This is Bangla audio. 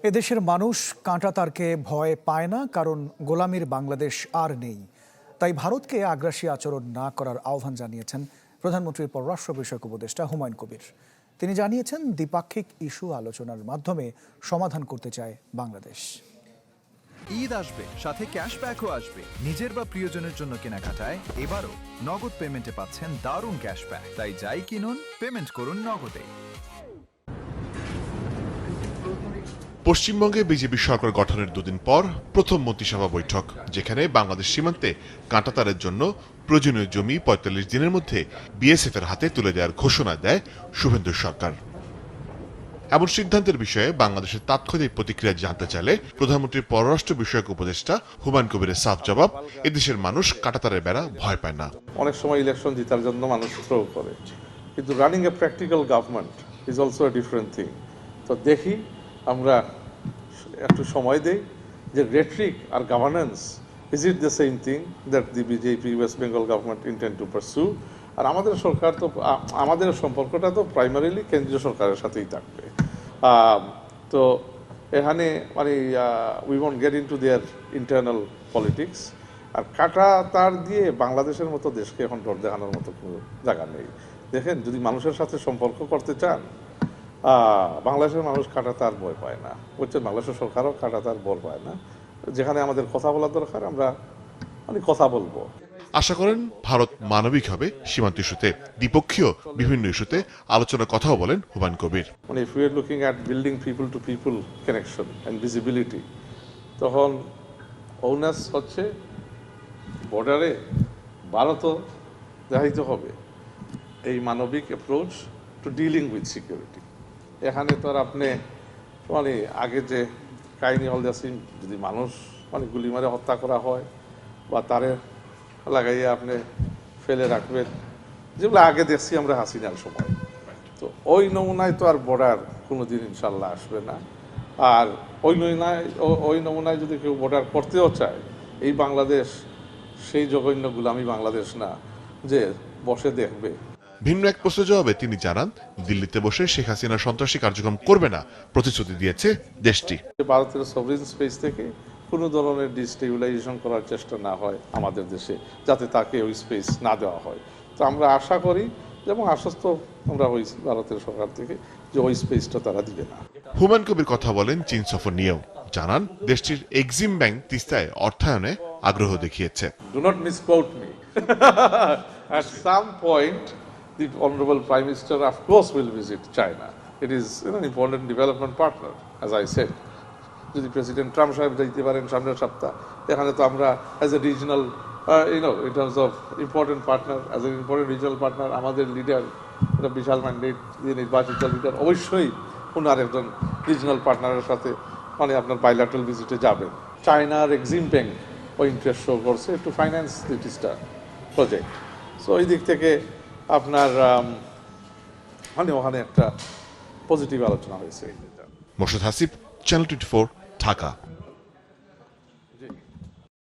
এদেশের মানুষ কাঁটাতারকে ভয় পায় না, কারণ গোলামির বাংলাদেশ আর নেই। তাই ভারতকে আগ্রাসী আচরণ না করার আহ্বান জানিয়েছেন প্রধানমন্ত্রীর পররাষ্ট্র বিষয়ক উপদেষ্টা হুমায়ুন কবির। তিনি জানিয়েছেন, দ্বিপাক্ষিক ইস্যু আলোচনার মাধ্যমে সমাধান করতে চায় বাংলাদেশ। ঈদ আসবে, সাথে ক্যাশব্যাকও আসবে। নিজের বা প্রিয়জনের জন্য কেনাকাটায় এবারও নগদ পেমেন্টে পাচ্ছেন দারুণ ক্যাশব্যাক। তাই যাই কিনুন, পেমেন্ট করুন নগদে। পশ্চিমবঙ্গে বিজেপি সরকার গঠনের দুদিন পর প্রথম মন্ত্রিসভা বৈঠক, যেখানে বাংলাদেশ সীমান্তে কাঁটাতারের জন্য প্রয়োজনীয় জমি ৪৫ দিনের মধ্যে বিএসএফ এর হাতে তুলে দেওয়ার ঘোষণা দেয় শুভেন্দু সরকার। এমন সিদ্ধান্তের বিষয়ে বাংলাদেশের তাৎক্ষণিক প্রতিক্রিয়া জানতে চাইলে প্রধানমন্ত্রীর পররাষ্ট্র বিষয়ক উপদেষ্টা হুমায়ুন কবিরের সাফ জবাব, এদেশের মানুষ কাঁটাতারের বেড়া ভয় পায় না। অনেক সময় ইলেকশন জেতার জন্য মানুষ প্রয়োগ করে, কিন্তু running a practical government is also a different thing. তো দেখি, আমরা একটু সময় দেই যে রেট্রিক আর governance is it the same thing that the BJP West Bengal government intend to pursue. আর আমাদের সরকার তো, আমাদের সম্পর্কটা তো প্রাইমারিলি কেন্দ্রীয় সরকারের সাথেই থাকবে। তো এখানে মানে we won't get into their internal politics. আর কাটা তার দিয়ে বাংলাদেশের মতো দেশকে এখন ডর দেখানোর মতো কোনো জায়গা নেই। দেখেন, যদি মানুষের সাথে সম্পর্ক করতে চান, বাংলাদেশের মানুষ কাঁটাতার ভয় পায় না, বুঝছেন? বাংলাদেশের সরকারও কাঁটাতার ভয় পায় না। যেখানে আমাদের কথা বলা দরকার, আমরা মানে কথা বলবো। আশা করেন ভারত মানবিক হবে সীমান্ত ইস্যুতে। দ্বিপক্ষীয় বিভিন্ন ইস্যুতে আলোচনার কথাও বলেন হুমায়ুন কবির। মানে if you are looking at building people to people connection and visibility, তখন ওনাস হচ্ছে বর্ডারে ভারতও দেখাইতে হবে এই মানবিক approach to dealing with security. এখানে তো আর আপনি মানে আগে যে কাহিনী হলদাসিন, যদি মানুষ মানে গুলি মারে হত্যা করা হয় বা তারে লাগাইয়ে আপনি ফেলে রাখবেন, যেগুলো আগে দেখছি আমরা হাসিনার সময়, তো ওই নমুনায় তো আর বর্ডার কোনো দিন ইনশাল্লাহ আসবে না। আর ওই নমুনায় যদি কেউ বর্ডার করতেও চায়, এই বাংলাদেশ সেই জঘন্য গুলামি বাংলাদেশ না যে বসে দেখবে। ভিন্ন এক প্রশ্নের জবাবে তিনি জানান, দিল্লিতে বসে শেখ হাসিনা সন্ত্রাসী কার্যক্রম করবে না, প্রতিশ্রুতি দিয়েছে দেশটি। ভারতের সভরেন স্পেস থেকে কোনো ধরনের ডিস্টেবিলাইজেশন করার চেষ্টা না হয় আমাদের দেশে, যাতে তাকে ওই স্পেস না দেওয়া হয়। তো আমরা আশা করি এবং আশ্বস্ত আমরা হয়েছি ভারতের সরকার থেকে যে ওই স্পেসটা তারা দিবে না। হুমায়ুন কবির কথা বলেন চীন সফর নিয়েও। জানান, দেশটির এক্সিম ব্যাংক তিস্তায় অর্থায়নে আগ্রহ দেখিয়েছে। Do not misquote me. At some point, the Honorable Prime Minister, of course, will visit China. It is an important development partner, as I said. যদি প্রেসিডেন্ট ট্রাম্প সাহেব যাইতে পারেন সামনের সপ্তাহ, এখানে তো আমরা as a regional in terms of important partner, as an important regional partner, আমাদের লিডার, একটা বিশাল ম্যান্ডেট দিয়ে নির্বাচিত লিডার, অবশ্যই ওনার একজন রিজনাল পার্টনারের সাথে মানে আপনার বাইল্যাটারাল ভিজিটে যাবেন। চায়নার এক্সিম ব্যাংক ও ইন্টারেস্ট শো করছে টু ফাইন্যান্স দি তিস্তা প্রজেক্ট। সো ওই দিক থেকে আপনার মানে ওখানে একটা পজিটিভ আলোচনা হয়েছে। মোর্শেদ হাসিব, চ্যানেল 24, ঢাকা।